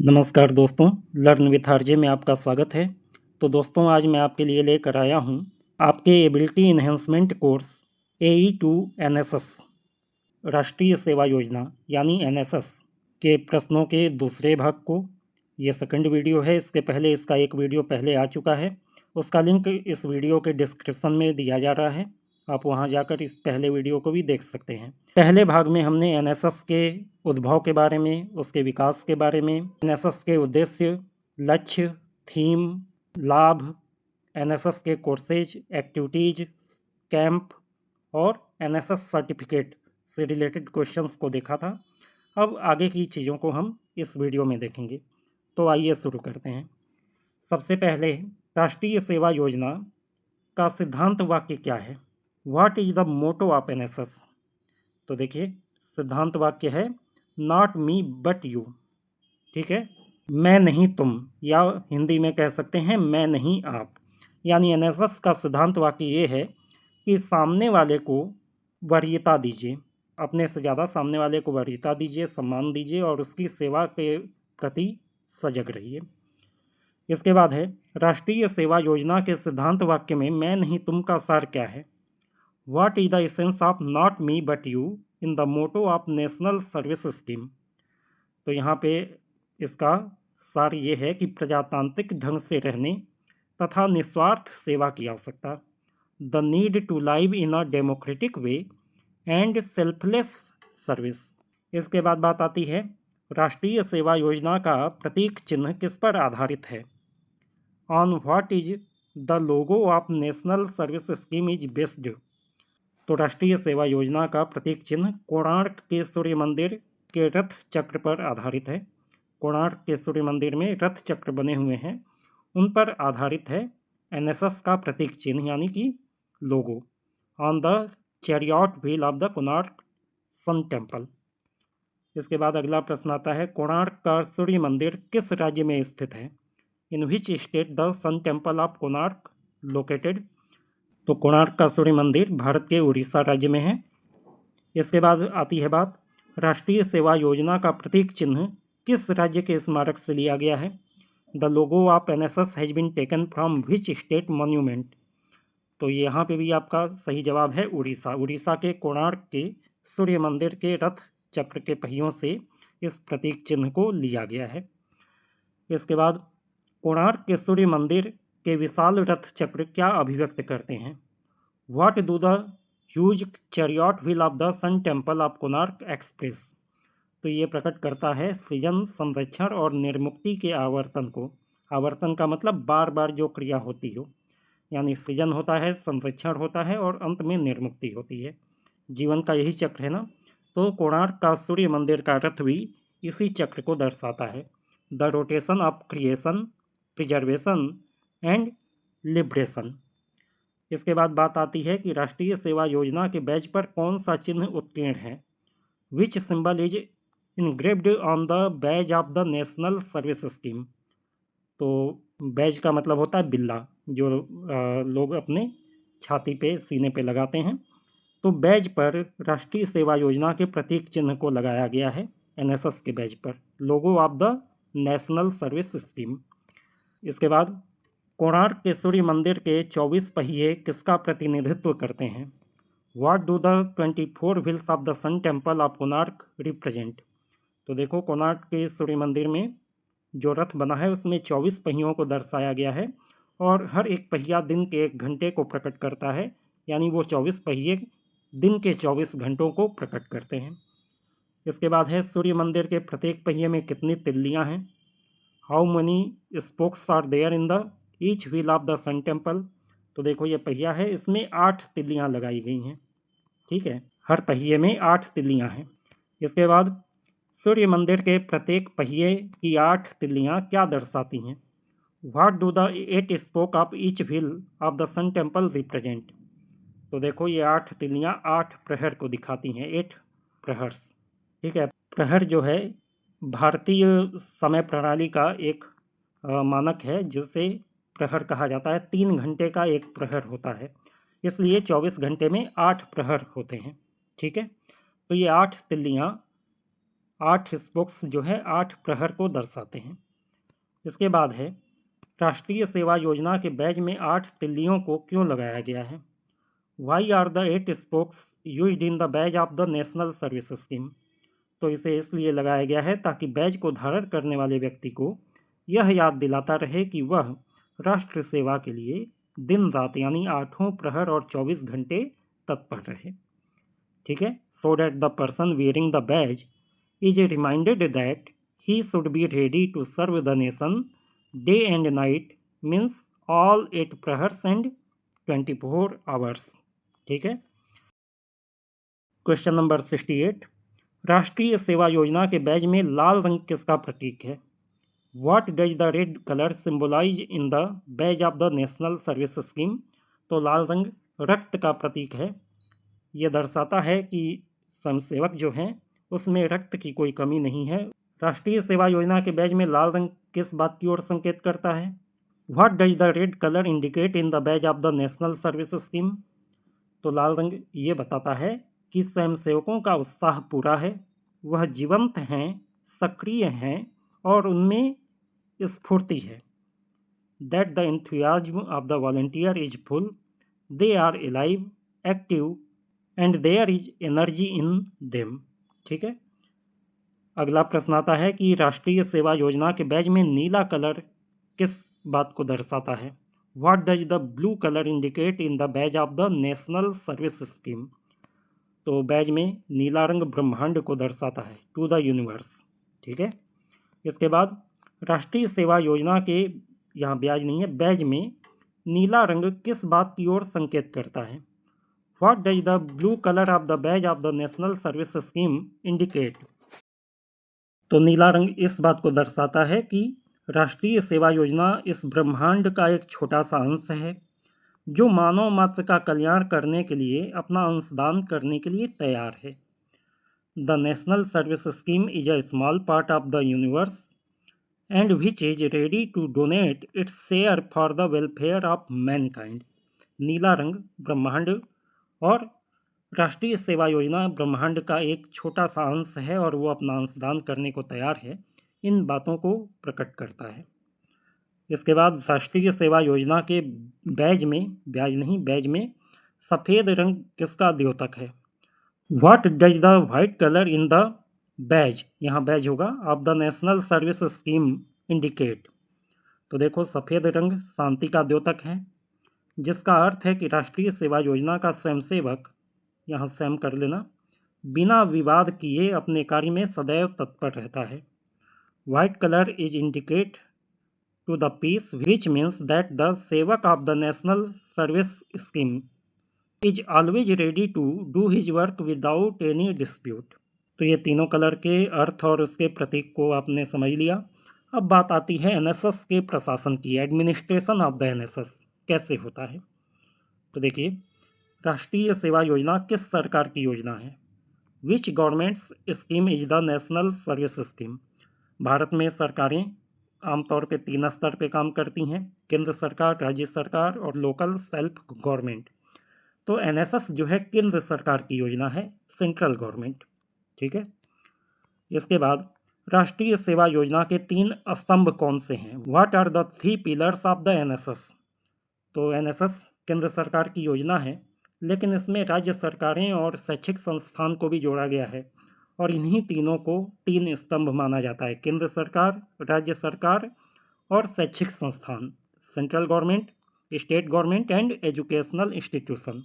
नमस्कार दोस्तों, learn with RJ में आपका स्वागत है। तो दोस्तों, आज मैं आपके लिए लेकर आया हूँ आपके ability enhancement course AE2 NSS राष्ट्रीय सेवा योजना यानी NSS के प्रश्नों के दूसरे भाग को। ये सेकंड वीडियो है। इसके पहले इसका एक वीडियो पहले आ चुका है, उसका लिंक इस वीडियो के डिस्क्रिप्शन में दिया जा रहा है। आप वहां जाकर इस पहले वीडियो को भी देख सकते हैं। पहले भाग में हमने NSS के उद्भव के बारे में, उसके विकास के बारे में, NSS के उद्देश्य, लक्ष्य, थीम, लाभ, NSS के कोर्सेज, एक्टिविटीज, कैंप और NSS सर्टिफिकेट से रिलेटेड क्वेश्चंस को देखा था। अब आगे की चीज़ों को हम इस वीडियो में देखेंगे। तो आइए शुरू करते हैं। सबसे पहले राष्ट्रीय सेवा योजना का सिद्धांत वाक्य क्या है? What is the motto of NSS? तो देखिए, सिद्धांत वाक्य है नॉट मी बट यू। ठीक है, मैं नहीं तुम, या हिंदी में कह सकते हैं मैं नहीं आप। यानी NSS का सिद्धांत वाक्य ये है कि सामने वाले को वरीयता दीजिए, अपने से ज़्यादा सामने वाले को वरीयता दीजिए, सम्मान दीजिए और उसकी सेवा के प्रति सजग रहिए। इसके बाद है राष्ट्रीय सेवा योजना के सिद्धांत वाक्य में मैं नहीं तुम का सार क्या है? What is the essence of not me but you in the motto of national service scheme? तो यहाँ पे इसका सार ये है कि प्रजातांत्रिक ढंग से रहने तथा निस्वार्थ सेवा की आवश्यकता, the need to live in a democratic way and selfless service. इसके बाद बात आती है राष्ट्रीय सेवा योजना का प्रतीक चिन्ह किस पर आधारित है? On what is the logo of national service scheme is based? तो राष्ट्रीय सेवा योजना का प्रतीक चिन्ह कोणार्क के सूर्य मंदिर के रथ चक्र पर आधारित है। कोणार्क के सूर्य मंदिर में रथ चक्र बने हुए हैं, उन पर आधारित है NSS का प्रतीक चिन्ह यानी कि logo, on the chariot wheel of the Konark sun temple. इसके बाद अगला प्रश्न आता है कोणार्क का सूर्य मंदिर किस राज्य में स्थित है? In which state the sun temple of Konark located? तो कोणार्क का सूर्य मंदिर भारत के उड़ीसा राज्य में है। इसके बाद आती है बात राष्ट्रीय सेवा योजना का प्रतीक चिन्ह किस राज्य के स्मारक से लिया गया है? The logo of NSS has been taken from which state monument? तो यहाँ पे भी आपका सही जवाब है उड़ीसा। उड़ीसा के कोणार्क के सूर्य मंदिर के रथ चक्र के पहियों से इस प्रतीक चिन्ह को लिया गया है। इसके बाद कोणार्क के सूर्य मंदिर के विशाल रथ चक्र क्या अभिव्यक्त करते हैं? What do the huge chariot wheel of the sun temple of Konark express? तो ये प्रकट करता है सृजन, संरक्षण और निर्मुक्ति के आवर्तन को। आवर्तन का मतलब बार बार जो क्रिया होती हो, यानी सृजन होता है, संरक्षण होता है और अंत में निर्मुक्ति होती है। जीवन का यही चक्र है ना। तो कोणार्क का सूर्य मंदिर का रथ भी इसी चक्र को दर्शाता है, the rotation of creation, preservation and liberation. इसके बाद बात आती है कि राष्ट्रीय सेवा योजना के बैज पर कौन सा चिन्ह उत्कीर्ण है? विच symbol is engraved on the badge of the national service scheme? तो बैज का मतलब होता है बिल्ला, जो लोग अपने छाती पे, सीने पे लगाते हैं। तो बैज पर राष्ट्रीय सेवा योजना के प्रतीक चिन्ह को लगाया गया है NSS के बैज पर, logo of the national service scheme. इसके बाद कोणार्क के सूर्य मंदिर के 24 पहिए किसका प्रतिनिधित्व करते हैं? What do the 24 wheels of the sun temple of Konark represent? तो देखो, कोणार्क के सूर्य मंदिर में जो रथ बना है उसमें 24 पहियों को दर्शाया गया है और हर एक पहिया दिन के 1 घंटे को प्रकट करता है, यानी वो 24 पहिए दिन के 24 घंटों को प्रकट करते हैं। इसके बाद है सूर्य मंदिर के प्रत्येक पहिए में कितनी तिल्लियाँ हैं? How many spokes are there in the each wheel of the sun temple? तो देखो, ये पहिया है, इसमें 8 तिल्लियाँ लगाई गई हैं। ठीक है, हर पहिए में 8 तिल्लियाँ हैं। इसके बाद सूर्य मंदिर के प्रत्येक पहिए की 8 तिल्लियाँ क्या दर्शाती हैं? What do the 8 spoke of each wheel of the sun temple represent? तो देखो, ये 8 तिल्लियाँ 8 प्रहर को दिखाती हैं, 8 प्रहर्स। ठीक है, प्रहर जो है भारतीय समय प्रणाली का एक मानक है, जिसे प्रहर कहा जाता है। 3 घंटे का एक प्रहर होता है, इसलिए 24 घंटे में 8 प्रहर होते हैं। ठीक है, तो ये 8 तिल्लियाँ 8 स्पोक्स जो है 8 प्रहर को दर्शाते हैं। इसके बाद है राष्ट्रीय सेवा योजना के बैज में 8 तिल्लियों को क्यों लगाया गया है? Why are the 8 spokes used in the badge of the national service scheme? तो इसे इसलिए लगाया गया है ताकि बैज को धारण करने वाले व्यक्ति को यह याद दिलाता रहे कि वह राष्ट्र सेवा के लिए दिन रात यानी 8 प्रहर और 24 घंटे तत्पर रहे। ठीक है, so that the person wearing the badge is reminded that he should be ready to serve the nation day and night, means all 8 प्रहर्स एंड 24 आवर्स। ठीक है। क्वेश्चन नंबर 68, राष्ट्रीय सेवा योजना के बैज में लाल रंग किसका प्रतीक है? What does the red colour symbolise in the badge of the national service scheme? तो लाल रंग रक्त का प्रतीक है। ये दर्शाता है कि स्वयंसेवक जो हैं उसमें रक्त की कोई कमी नहीं है। राष्ट्रीय सेवा योजना के बैज में लाल रंग किस बात की ओर संकेत करता है? What does the red colour indicate in the badge of the national service scheme? तो लाल रंग ये बताता है कि स्वयंसेवकों का उत्साह पूरा है, वह जीवंत हैं, सक्रिय हैं और उनमें स्फूर्ति है। That the enthusiasm of the volunteer is full, they are alive, active and there is energy in them. ठीक है। अगला प्रश्न आता है कि राष्ट्रीय सेवा योजना के बैज में नीला कलर किस बात को दर्शाता है? What does the blue colour indicate in the badge of the national service scheme? तो बैज में नीला रंग ब्रह्मांड को दर्शाता है, टू द यूनिवर्स। ठीक है। इसके बाद राष्ट्रीय सेवा योजना के यहाँ ब्याज नहीं है, बैज में नीला रंग किस बात की ओर संकेत करता है? What does the blue colour of the badge of the national service scheme indicate? तो नीला रंग इस बात को दर्शाता है कि राष्ट्रीय सेवा योजना इस ब्रह्मांड का एक छोटा सा अंश है जो मानव मात्र का कल्याण करने के लिए अपना अंशदान करने के लिए तैयार है। The national service scheme is a small part of the universe and which is ready to donate its share for the welfare of mankind. नीला रंग ब्रह्मांड और राष्ट्रीय सेवा योजना ब्रह्मांड का एक छोटा सा अंश है और वो अपना अंशदान करने को तैयार है, इन बातों को प्रकट करता है। इसके बाद राष्ट्रीय सेवा योजना के बैज में सफ़ेद रंग किसका द्योतक है? What does the white colour in the badge, यहाँ बैज होगा, of the national service scheme indicate? तो देखो सफ़ेद रंग शांति का द्योतक है, जिसका अर्थ है कि राष्ट्रीय सेवा योजना का स्वयंसेवक, यहाँ स्वयं कर लेना, बिना विवाद किए अपने कार्य में सदैव तत्पर रहता है। White colour is indicate to the peace, which means that the sevak of the national service scheme is always ready to do his work without any dispute। तो ये तीनों कलर के अर्थ और उसके प्रतीक को आपने समझ लिया। अब बात आती है एनएसएस के प्रशासन की, एडमिनिस्ट्रेशन ऑफ द एनएसएस कैसे होता है। तो देखिए, राष्ट्रीय सेवा योजना किस सरकार की योजना है? Which government's scheme is the national service scheme? Bharat में सरकारें आमतौर पे 3 स्तर पे काम करती हैं, केंद्र सरकार, राज्य सरकार और लोकल सेल्फ गवर्नमेंट। तो एनएसएस जो है केंद्र सरकार की योजना है, सेंट्रल गवर्नमेंट। ठीक है। इसके बाद राष्ट्रीय सेवा योजना के 3 स्तंभ कौन से हैं? What are the 3 pillars of the NSS? तो एनएसएस केंद्र सरकार की योजना है, लेकिन इसमें राज्य सरकारें और शैक्षिक संस्थान को भी जोड़ा गया है और इन्हीं तीनों को 3 स्तंभ माना जाता है, केंद्र सरकार, राज्य सरकार और शैक्षिक संस्थान, central government, state government and educational institution.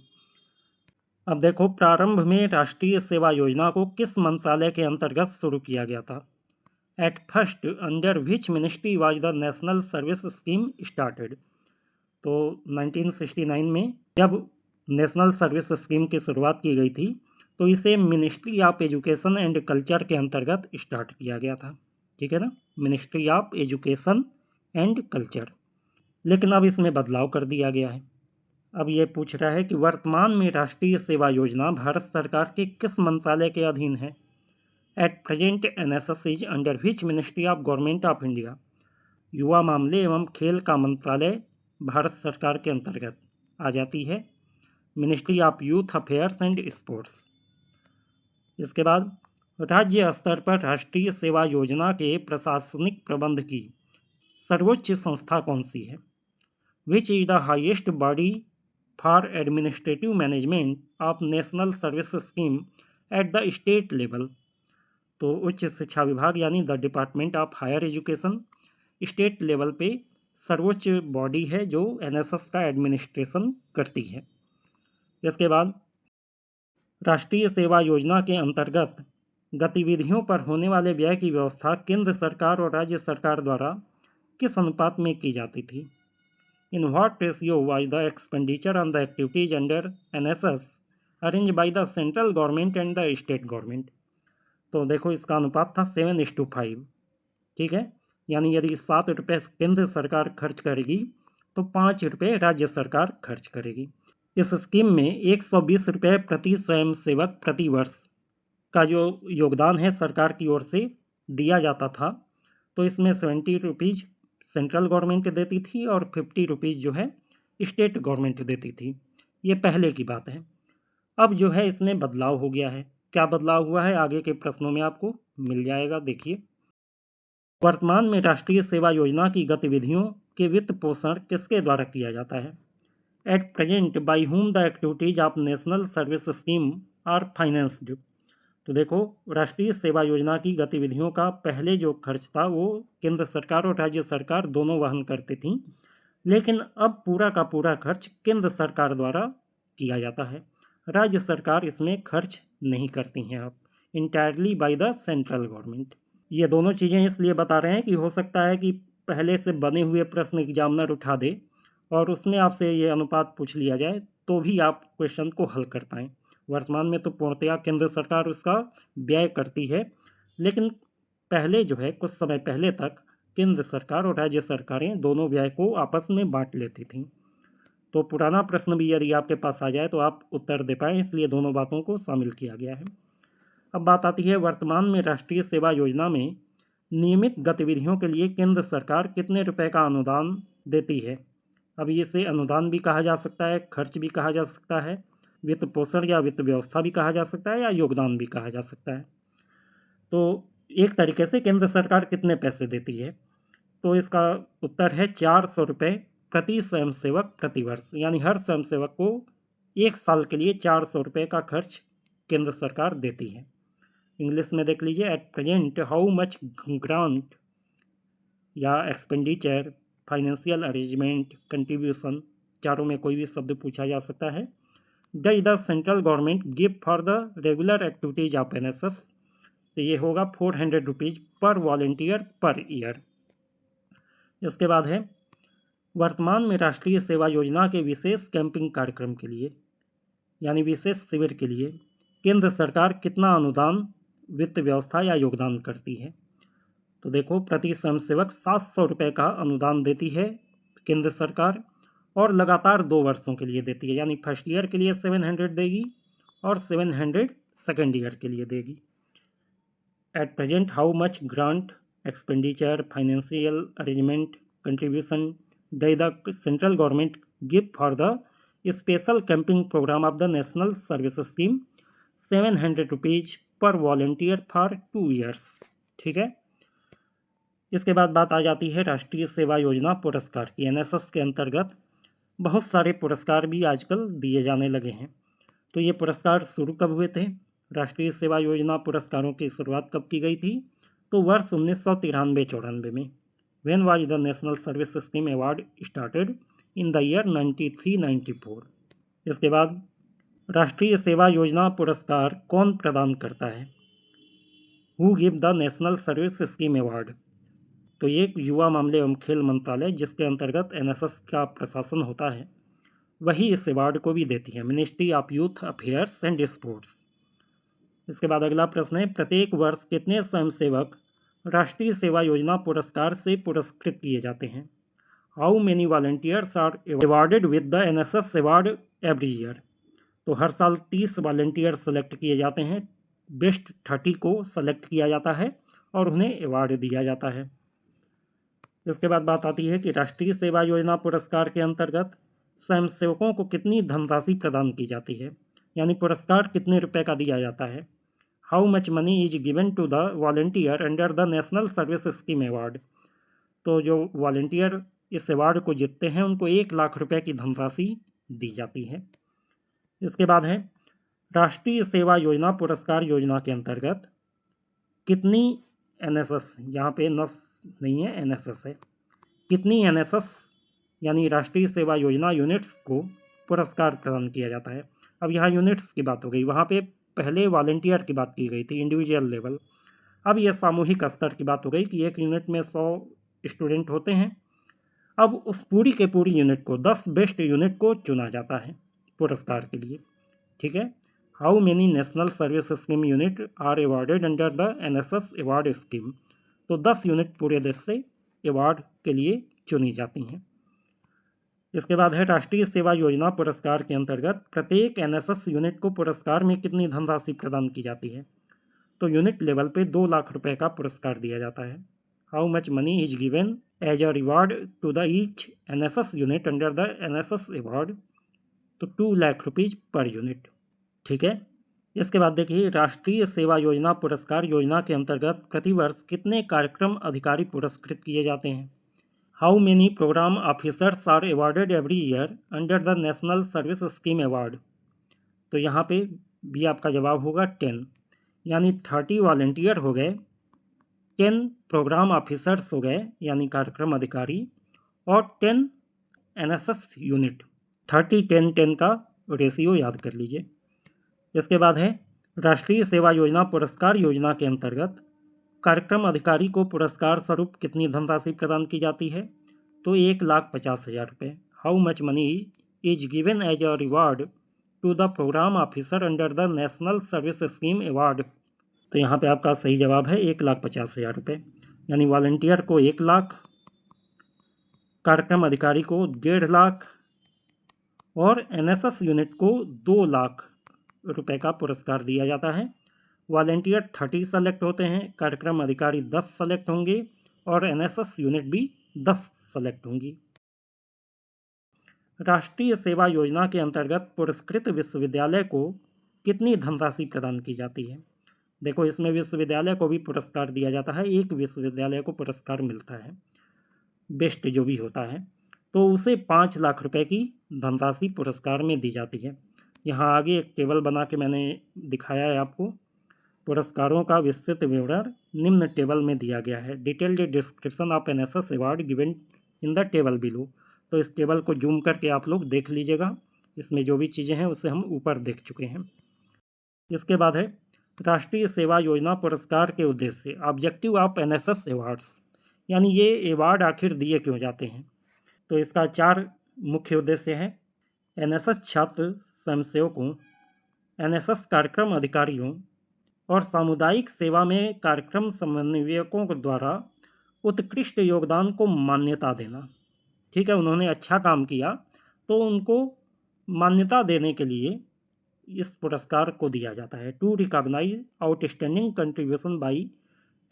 अब देखो, प्रारंभ में राष्ट्रीय सेवा योजना को किस मंत्रालय के अंतर्गत शुरू किया गया था? At first under which ministry was the national service scheme started? तो 1969 में जब नेशनल सर्विस स्कीम की शुरुआत की गई थी तो इसे ministry of education and culture के अंतर्गत स्टार्ट किया गया था। ठीक है ना, ministry of education and culture. लेकिन अब इसमें बदलाव कर दिया गया है। अब ये पूछ रहा है कि वर्तमान में राष्ट्रीय सेवा योजना भारत सरकार के किस मंत्रालय के अधीन है? At present NSS is under which ministry of government of India? युवा मामले एवं खेल का मंत्रालय भारत सरकार के अंतर्गत आ जाती है, ministry of youth affairs and sports. इसके बाद राज्य स्तर पर राष्ट्रीय सेवा योजना के प्रशासनिक प्रबंध की सर्वोच्च संस्था कौन सी है? Which is the highest body for administrative management of national service scheme at the state level. तो उच्च शिक्षा विभाग यानी the department of higher education state level पे सर्वोच्च बॉडी है जो एनएसएस का एडमिनिस्ट्रेशन करती है। इसके बाद राष्ट्रीय सेवा योजना के अंतर्गत गतिविधियों पर होने वाले व्यय की व्यवस्था केंद्र सरकार और राज्य सरकार द्वारा किस अनुपात में की जाती थी? In what ratio was the expenditure on the activities under NSS arrange by the central government and the state government? तो देखो इसका अनुपात था 7:5। ठीक है, यानी यदि 7 रुपये केंद्र सरकार खर्च करेगी तो 5 रुपये राज्य सरकार खर्च करेगी। इस स्कीम में 120 रुपये प्रति स्वयंसेवक प्रति वर्ष का जो योगदान है सरकार की ओर से दिया जाता था। तो इसमें 70 रुपीज़ सेंट्रल गवर्नमेंट देती थी और 50 रुपीज़ जो है स्टेट गवर्नमेंट देती थी। ये पहले की बात है। अब जो है इसमें बदलाव हो गया है। क्या बदलाव हुआ है आगे के प्रश्नों में आपको मिल जाएगा। देखिए, वर्तमान में राष्ट्रीय सेवा योजना की गतिविधियों के वित्त पोषण किसके द्वारा किया जाता है? At present by whom the activities of national service scheme are financed. तो देखो, राष्ट्रीय सेवा योजना की गतिविधियों का पहले जो खर्च था वो केंद्र सरकार और राज्य सरकार दोनों वहन करती थीं, लेकिन अब पूरा का पूरा खर्च केंद्र सरकार द्वारा किया जाता है। राज्य सरकार इसमें खर्च नहीं करती हैं अब, entirely by the central government. ये दोनों चीज़ें इसलिए बता रहे हैं कि हो सकता है कि पहले से बने हुए प्रश्न एग्जामिनर उठा दे और उसमें आपसे ये अनुपात पूछ लिया जाए तो भी आप क्वेश्चन को हल कर पाएँ। वर्तमान में तो पूर्णतया केंद्र सरकार उसका व्यय करती है, लेकिन पहले जो है कुछ समय पहले तक केंद्र सरकार और राज्य सरकारें दोनों व्यय को आपस में बांट लेती थीं। तो पुराना प्रश्न भी यदि आपके पास आ जाए तो आप उत्तर दे पाएँ, इसलिए दोनों बातों को शामिल किया गया है। अब बात आती है वर्तमान में राष्ट्रीय सेवा योजना में नियमित गतिविधियों के लिए केंद्र सरकार कितने रुपए का अनुदान देती है? अब इसे अनुदान भी कहा जा सकता है, खर्च भी कहा जा सकता है, वित्त पोषण या वित्त व्यवस्था भी कहा जा सकता है, या योगदान भी कहा जा सकता है। तो एक तरीके से केंद्र सरकार कितने पैसे देती है? तो इसका उत्तर है 400 रुपये प्रति स्वयंसेवक प्रति वर्ष, यानी हर स्वयंसेवक को 1 साल के लिए 400 रुपये का खर्च केंद्र सरकार देती है। इंग्लिश में देख लीजिए, eight present how much grant या एक्सपेंडिचर, फाइनेंशियल अरेंजमेंट, कंट्रीब्यूशन, चारों में कोई भी शब्द पूछा जा सकता है। Does the central government give for the regular activities of NSS? तो ये होगा 400 rupees per volunteer per year. इसके बाद है वर्तमान में राष्ट्रीय सेवा योजना के विशेष कैंपिंग कार्यक्रम के लिए यानी विशेष शिविर के लिए केंद्र सरकार कितना अनुदान, वित्त व्यवस्था या योगदान करती है? तो देखो, प्रति स्वयंसेवक 700 रुपये का अनुदान देती है केंद्र सरकार और लगातार 2 वर्षों के लिए देती है, यानी फर्स्ट ईयर के लिए 700 देगी और 700 सेकेंड ईयर के लिए देगी। At present how much grant, expenditure, financial arrangement, contribution does the central government give for the special camping programme of the national service scheme? 700 rupees per volunteer for 2 years. ठीक है, इसके बाद बात आ जाती है राष्ट्रीय सेवा योजना पुरस्कार की। एनएसएस के अंतर्गत बहुत सारे पुरस्कार भी आजकल दिए जाने लगे हैं। तो ये पुरस्कार शुरू कब हुए थे? राष्ट्रीय सेवा योजना पुरस्कारों की शुरुआत कब की गई थी? तो वर्ष 1993-94 में। When was the national service scheme award started? In the year 93-94। इसके बाद राष्ट्रीय सेवा योजना पुरस्कार कौन प्रदान करता है? Who give the national service scheme award? तो ये युवा मामले एवं खेल मंत्रालय, जिसके अंतर्गत एनएसएस का प्रशासन होता है, वही इस अवार्ड को भी देती है, ministry of youth affairs and sports. इसके बाद अगला प्रश्न है, प्रत्येक वर्ष कितने स्वयंसेवक राष्ट्रीय सेवा योजना पुरस्कार से पुरस्कृत किए जाते हैं? How many volunteers are awarded with the NSS award every year? तो हर साल 30 वॉलंटियर सेलेक्ट किए जाते हैं, बेस्ट 30 को सेलेक्ट किया जाता है और उन्हें अवार्ड दिया जाता है। इसके बाद बात आती है कि राष्ट्रीय सेवा योजना पुरस्कार के अंतर्गत स्वयंसेवकों को कितनी धनराशि प्रदान की जाती है, यानी पुरस्कार कितने रुपए का दिया जाता है? How much money is given to the volunteer under the national service scheme award. तो जो वॉलंटियर इस अवार्ड को जीतते हैं उनको 1,00,000 रुपये की धनराशि दी जाती है। इसके बाद है राष्ट्रीय सेवा योजना पुरस्कार योजना के अंतर्गत कितनी एनएसएस, यहाँ पे नस नहीं है एनएसएस है, कितनी एनएसएस यानी राष्ट्रीय सेवा योजना यूनिट्स को पुरस्कार प्रदान किया जाता है। अब यहाँ यूनिट्स की बात हो गई, वहाँ पे पहले वॉलंटियर की बात की गई थी, इंडिविजुअल लेवल। अब यह सामूहिक स्तर की बात हो गई कि एक यूनिट में 100 स्टूडेंट होते हैं। अब उस पूरी के पूरी यूनिट को 10 बेस्ट यूनिट को चुना जाता है पुरस्कार के लिए। ठीक है, how many national service scheme unit are awarded under the NSS award scheme. तो 10 यूनिट पूरे देश से अवार्ड के लिए चुनी जाती हैं। इसके बाद है राष्ट्रीय सेवा योजना पुरस्कार के अंतर्गत प्रत्येक एनएसएस यूनिट को पुरस्कार में कितनी धनराशि प्रदान की जाती है। तो यूनिट लेवल पे 2,00,000 रुपये का पुरस्कार दिया जाता है। How much money is given as a reward to the each NSS unit under the NSS award. तो 2,00,000 रुपीज़ पर यूनिट। ठीक है, इसके बाद देखिए राष्ट्रीय सेवा योजना पुरस्कार योजना के अंतर्गत प्रतिवर्ष कितने कार्यक्रम अधिकारी पुरस्कृत किए जाते हैं। How many programme officers are awarded every year under the national service scheme award. तो यहाँ पे भी आपका जवाब होगा 10, यानी 30 वॉलंटियर हो गए, 10 प्रोग्राम ऑफिसर्स हो गए यानी कार्यक्रम अधिकारी, और 10 एनएसएस यूनिट। 30-10-10 का रेशियो याद कर लीजिए। इसके बाद है राष्ट्रीय सेवा योजना पुरस्कार योजना के अंतर्गत कार्यक्रम अधिकारी को पुरस्कार स्वरूप कितनी धनराशि प्रदान की जाती है। तो 1,50,000 रुपये। How much money is given as a reward to the programme officer under the national service scheme award. तो यहाँ पे आपका सही जवाब है 1,50,000 रुपये, यानी वॉलंटियर को 1,00,000, कार्यक्रम अधिकारी को 1,50,000 और एनएसएस यूनिट को 2,00,000 रुपये का पुरस्कार दिया जाता है। वॉलंटियर 30 सेलेक्ट होते हैं, कार्यक्रम अधिकारी 10 सेलेक्ट होंगे और एनएसएस यूनिट भी 10 सेलेक्ट होंगी। राष्ट्रीय सेवा योजना के अंतर्गत पुरस्कृत विश्वविद्यालय को कितनी धनराशि प्रदान की जाती है। देखो इसमें विश्वविद्यालय को भी पुरस्कार दिया जाता है, एक विश्वविद्यालय को पुरस्कार मिलता है बेस्ट जो भी होता है, तो उसे 5,00,000 रुपये की धनराशि पुरस्कार में दी जाती है। यहाँ आगे एक टेबल बना के मैंने दिखाया है आपको, पुरस्कारों का विस्तृत विवरण निम्न टेबल में दिया गया है। Detailed description of NSS award given in the table below. तो इस टेबल को जूम करके आप लोग देख लीजिएगा, इसमें जो भी चीज़ें हैं उसे हम ऊपर देख चुके हैं। इसके बाद है राष्ट्रीय सेवा योजना पुरस्कार के उद्देश्य, ऑब्जेक्टिव ऑफ एनएसएस अवार्ड्स, यानी ये अवार्ड आखिर दिए क्यों जाते हैं। तो इसका 4 मुख्य उद्देश्य है। एनएसएस छात्र स्वयंसेवकों, एनएसएस कार्यक्रम अधिकारियों और सामुदायिक सेवा में कार्यक्रम समन्वयकों द्वारा उत्कृष्ट योगदान को मान्यता देना। ठीक है, उन्होंने अच्छा काम किया तो उनको मान्यता देने के लिए इस पुरस्कार को दिया जाता है। To recognise outstanding contribution by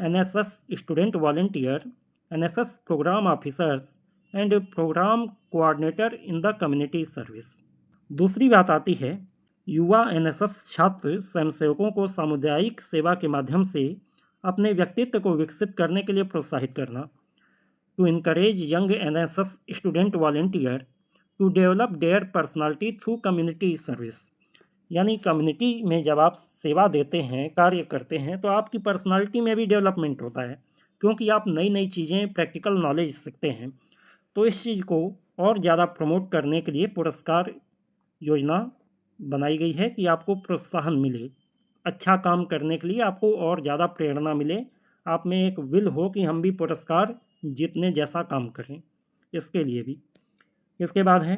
NSS student volunteer, NSS programme officers and programme coordinator in the community service. दूसरी बात आती है युवा एनएसएस छात्र स्वयंसेवकों को सामुदायिक सेवा के माध्यम से अपने व्यक्तित्व को विकसित करने के लिए प्रोत्साहित करना। To encourage young NSS student volunteer to develop their personality through community service, यानी कम्युनिटी में जब आप सेवा देते हैं, कार्य करते हैं, तो आपकी पर्सनालिटी में भी डेवलपमेंट होता है, क्योंकि आप नई नई चीज़ें, प्रैक्टिकल नॉलेज सीखते हैं। तो इस चीज़ को और ज़्यादा प्रमोट करने के लिए पुरस्कार योजना बनाई गई है कि आपको प्रोत्साहन मिले, अच्छा काम करने के लिए आपको और ज़्यादा प्रेरणा मिले, आप में एक विल हो कि हम भी पुरस्कार जीतने जैसा काम करें, इसके लिए भी। इसके बाद है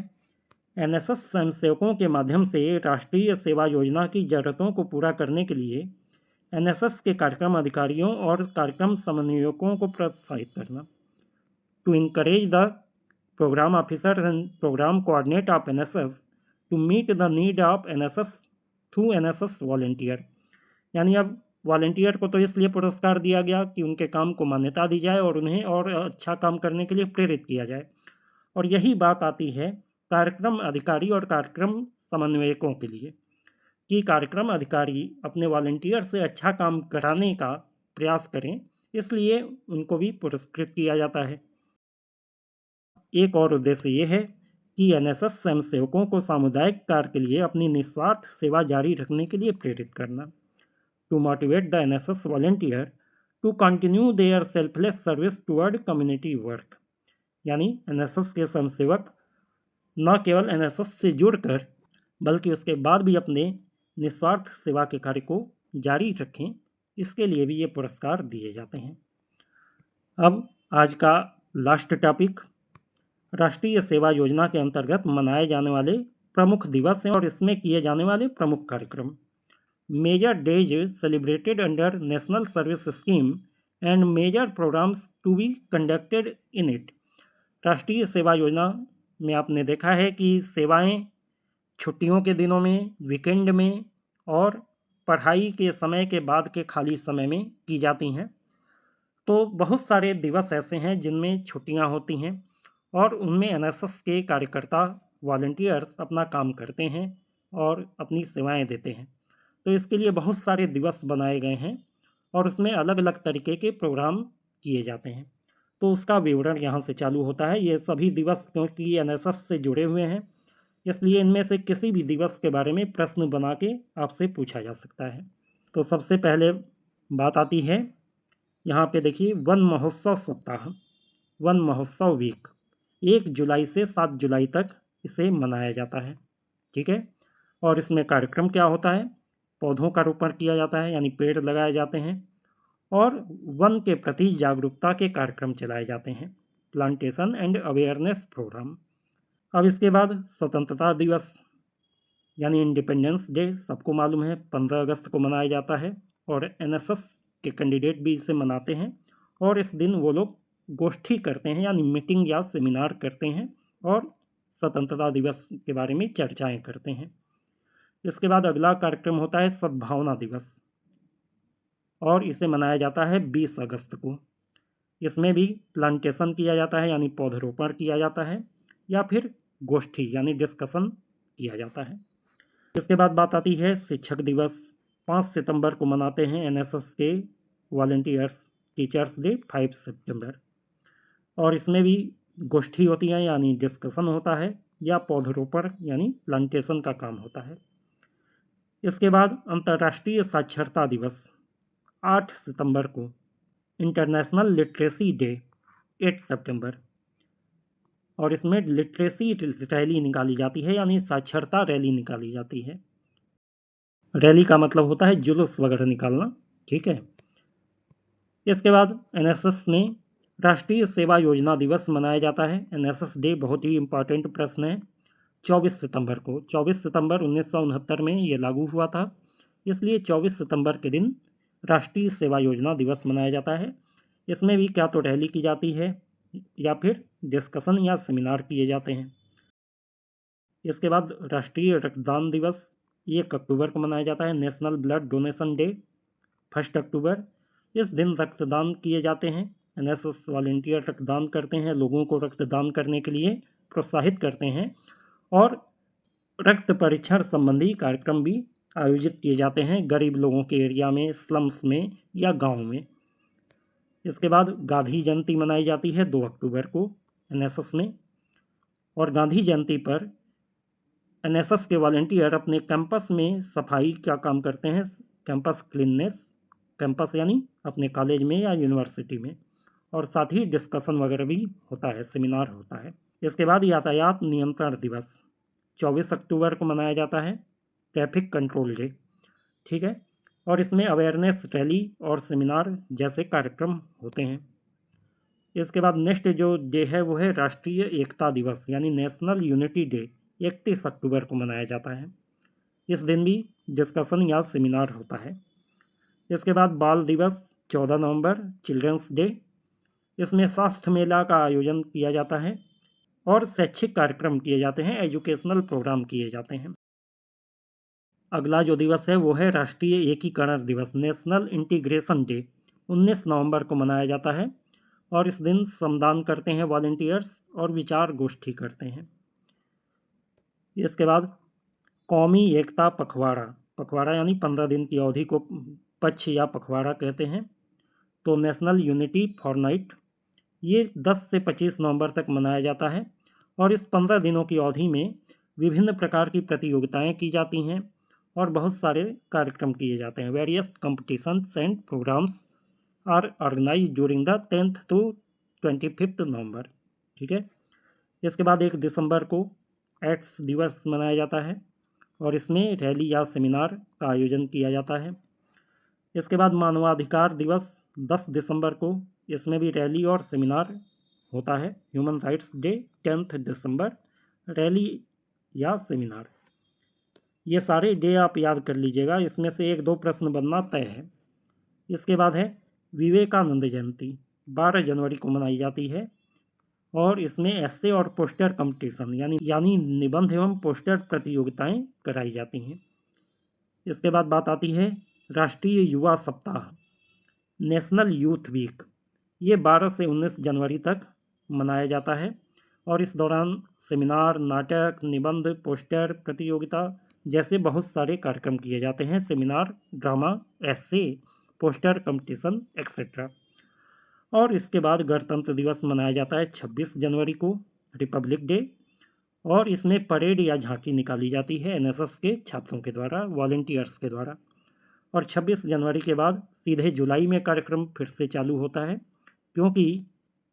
एनएसएस स्वयंसेवकों के माध्यम से राष्ट्रीय सेवा योजना की ज़रूरतों को पूरा करने के लिए एनएसएस के कार्यक्रम अधिकारियों और कार्यक्रम समन्वयकों को प्रोत्साहित करना। To encourage the programme officer and programme coordinator of NSS to meet the need of NSS through NSS volunteer, यानी अब वॉलंटियर को तो इसलिए पुरस्कार दिया गया कि उनके काम को मान्यता दी जाए और उन्हें और अच्छा काम करने के लिए प्रेरित किया जाए। और यही बात आती है कार्यक्रम अधिकारी और कार्यक्रम समन्वयकों के लिए। कि कार्यक्रम अधिकारी अपने वॉलंटियर से अच्छा काम कराने का प्रयास करें, इसलिए उनको भी पुरस्कृत किया जाता है। एक और उद्देश्य ये है कि एनएसएस स्वयंसेवकों को सामुदायिक कार्य के लिए अपनी निस्वार्थ सेवा जारी रखने के लिए प्रेरित करना। To motivate the NSS volunteer to continue their selfless service toward community work, यानी एनएसएस के स्वयंसेवक न केवल एनएसएस से जुड़कर बल्कि उसके बाद भी अपने निस्वार्थ सेवा के कार्य को जारी रखें, इसके लिए भी ये पुरस्कार दिए जाते हैं। अब आज का लास्ट टॉपिक राष्ट्रीय सेवा योजना के अंतर्गत मनाए जाने वाले प्रमुख दिवस हैं और इसमें किए जाने वाले प्रमुख कार्यक्रम। Major days celebrated under national service scheme and major programmes to be conducted in it. राष्ट्रीय सेवा योजना में आपने देखा है कि सेवाएं छुट्टियों के दिनों में, वीकेंड में और पढ़ाई के समय के बाद के खाली समय में की जाती हैं। तो बहुत सारे दिवस ऐसे हैं जिनमें छुट्टियां होती हैं और उनमें एनएसएस के कार्यकर्ता वॉलंटियर्स अपना काम करते हैं और अपनी सेवाएं देते हैं। तो इसके लिए बहुत सारे दिवस बनाए गए हैं और उसमें अलग अलग तरीके के प्रोग्राम किए जाते हैं। तो उसका विवरण यहाँ से चालू होता है। ये सभी दिवस क्योंकि एनएसएस से जुड़े हुए हैं, इसलिए इनमें से किसी भी दिवस के बारे में प्रश्न बना के आपसे पूछा जा सकता है। तो सबसे पहले बात आती है, यहाँ पे देखिए, वन महोत्सव सप्ताह, वन महोत्सव वीक 1 जुलाई से 7 जुलाई तक इसे मनाया जाता है। ठीक है, और इसमें कार्यक्रम क्या होता है, पौधों का रोपण किया जाता है, यानी पेड़ लगाए जाते हैं और वन के प्रति जागरूकता के कार्यक्रम चलाए जाते हैं, प्लांटेशन एंड अवेयरनेस प्रोग्राम। अब इसके बाद स्वतंत्रता दिवस यानी इंडिपेंडेंस डे, सबको मालूम है 15 अगस्त को मनाया जाता है और एनएसएस के कैंडिडेट भी इसे मनाते हैं और इस दिन वो लोग गोष्ठी करते हैं यानी मीटिंग या सेमिनार करते हैं और स्वतंत्रता दिवस के बारे में चर्चाएं करते हैं। इसके बाद अगला कार्यक्रम होता है सद्भावना दिवस और इसे मनाया जाता है 20 अगस्त को। इसमें भी प्लांटेशन किया जाता है यानी पौधरोपण किया जाता है या फिर गोष्ठी यानी डिस्कशन किया जाता है। इसके बाद बात आती है शिक्षक दिवस, 5 सितंबर को मनाते हैं एनएसएस के वॉलंटियर्स। टीचर्स डे 5 सितंबर, और इसमें भी गोष्ठी होती है यानी डिस्कशन होता है या पौधरोपण यानी प्लांटेशन का काम होता है। इसके बाद अंतर्राष्ट्रीय साक्षरता दिवस 8 सितंबर को, इंटरनेशनल लिटरेसी डे 8 सितंबर, और इसमें लिटरेसी रैली निकाली जाती है यानी साक्षरता रैली निकाली जाती है। रैली का मतलब होता है जुलूस वगैरह निकालना। ठीक है, इसके बाद एनएसएस में राष्ट्रीय सेवा योजना दिवस मनाया जाता है। एनएसएस डे बहुत ही इम्पॉर्टेंट प्रश्न है। 24 सितंबर को, 24 सितंबर 1969 में ये लागू हुआ था, इसलिए 24 सितंबर के दिन राष्ट्रीय सेवा योजना दिवस मनाया जाता है। इसमें भी क्या तो रैली की जाती है या फिर डिस्कशन या सेमिनार किए जाते हैं। इसके बाद राष्ट्रीय रक्तदान दिवस 1 अक्टूबर को मनाया जाता है। नेशनल ब्लड डोनेशन डे 1 अक्टूबर, इस दिन रक्तदान किए जाते हैं। एनएसएस वॉलंटियर रक्तदान करते हैं, लोगों को रक्तदान करने के लिए प्रोत्साहित करते हैं और रक्त परीक्षण संबंधी कार्यक्रम भी आयोजित किए जाते हैं गरीब लोगों के एरिया में, स्लम्स में या गांव में। इसके बाद गांधी जयंती मनाई जाती है 2 अक्टूबर को एनएसएस में, और गांधी जयंती पर एनएसएस के वॉलंटियर अपने कैंपस में सफाई का काम करते हैं, कैंपस क्लीननेस, कैंपस यानी अपने कॉलेज में या यूनिवर्सिटी में, और साथ ही डिस्कशन वगैरह भी होता है, सेमिनार होता है। इसके बाद यातायात नियंत्रण दिवस 24 अक्टूबर को मनाया जाता है, ट्रैफिक कंट्रोल डे। ठीक है, और इसमें अवेयरनेस रैली और सेमिनार जैसे कार्यक्रम होते हैं। इसके बाद नेक्स्ट जो डे है वो है राष्ट्रीय एकता दिवस यानी नेशनल यूनिटी डे, 31 अक्टूबर को मनाया जाता है। इस दिन भी डिस्कशन या सेमिनार होता है। इसके बाद बाल दिवस 14 नवंबर, चिल्ड्रंस डे, इसमें स्वास्थ्य मेला का आयोजन किया जाता है और शैक्षिक कार्यक्रम किए जाते हैं, एजुकेशनल प्रोग्राम किए जाते हैं। अगला जो दिवस है वो है राष्ट्रीय एकीकरण दिवस, नेशनल इंटीग्रेशन डे, 19 नवंबर को मनाया जाता है और इस दिन श्रमदान करते हैं वॉलंटियर्स और विचार गोष्ठी करते हैं। इसके बाद कौमी एकता पखवाड़ा पखवाड़ा यानी 15 दिन की अवधि को पक्ष या पखवाड़ा कहते हैं। तो नेशनल यूनिटी फॉरनाइट ये 10 से 25 नवंबर तक मनाया जाता है और इस 15 दिनों की अवधि में विभिन्न प्रकार की प्रतियोगिताएं की जाती हैं और बहुत सारे कार्यक्रम किए जाते हैं। Various competitions and programmes are organise during the 10th to 25th November. ठीक है। इसके बाद 1 दिसंबर को एड्स दिवस मनाया जाता है और इसमें रैली या सेमिनार का आयोजन किया जाता है। इसके बाद मानवाधिकार दिवस 10 दिसंबर को, इसमें भी रैली और सेमिनार होता है। ह्यूमन राइट्स डे 10 दिसंबर, रैली या सेमिनार। ये सारे डे आप याद कर लीजिएगा, इसमें से 1-2 प्रश्न बनना तय है। इसके बाद है विवेकानंद जयंती, 12 जनवरी को मनाई जाती है और इसमें एस्से और पोस्टर कंपटीशन यानी निबंध एवं पोस्टर प्रतियोगिताएं कराई जाती हैं। इसके बाद बात आती है राष्ट्रीय युवा सप्ताह, नेशनल यूथ वीक। ये 12 से 19 जनवरी तक मनाया जाता है और इस दौरान सेमिनार, नाटक, निबंध, पोस्टर प्रतियोगिता जैसे बहुत सारे कार्यक्रम किए जाते हैं। सेमिनार, ड्रामा, एस्से, पोस्टर कंपटीशन एक्सेट्रा। और इसके बाद गणतंत्र दिवस मनाया जाता है 26 जनवरी को, रिपब्लिक डे, और इसमें परेड या झांकी निकाली जाती है एनएसएस के छात्रों के द्वारा, वॉलंटियर्स के द्वारा। और 26 जनवरी के बाद सीधे जुलाई में कार्यक्रम फिर से चालू होता है, क्योंकि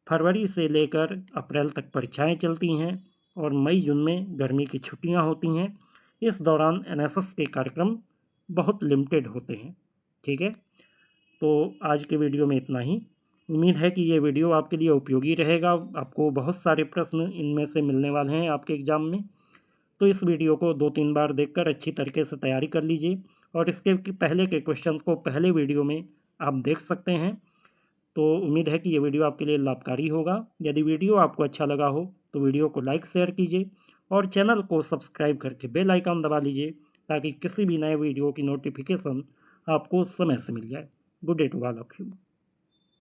फरवरी से लेकर अप्रैल तक परीक्षाएं चलती हैं और मई जून में गर्मी की छुट्टियां होती हैं। इस दौरान एनएसएस के कार्यक्रम बहुत लिमिटेड होते हैं। ठीक है, तो आज के वीडियो में इतना ही। उम्मीद है कि ये वीडियो आपके लिए उपयोगी रहेगा। आपको बहुत सारे प्रश्न इनमें से मिलने वाले हैं आपके एग्ज़ाम में, तो इस वीडियो को 2-3 बार देखकर अच्छी तरीके से तैयारी कर लीजिए और इसके पहले के क्वेश्चंस को पहले वीडियो में आप देख सकते हैं। तो उम्मीद है कि ये वीडियो आपके लिए लाभकारी होगा। यदि वीडियो आपको अच्छा लगा हो तो वीडियो को लाइक शेयर कीजिए और चैनल को सब्सक्राइब करके बेल आइकन दबा लीजिए ताकि किसी भी नए वीडियो की नोटिफिकेशन आपको समय से मिल जाए। Good day to all of you.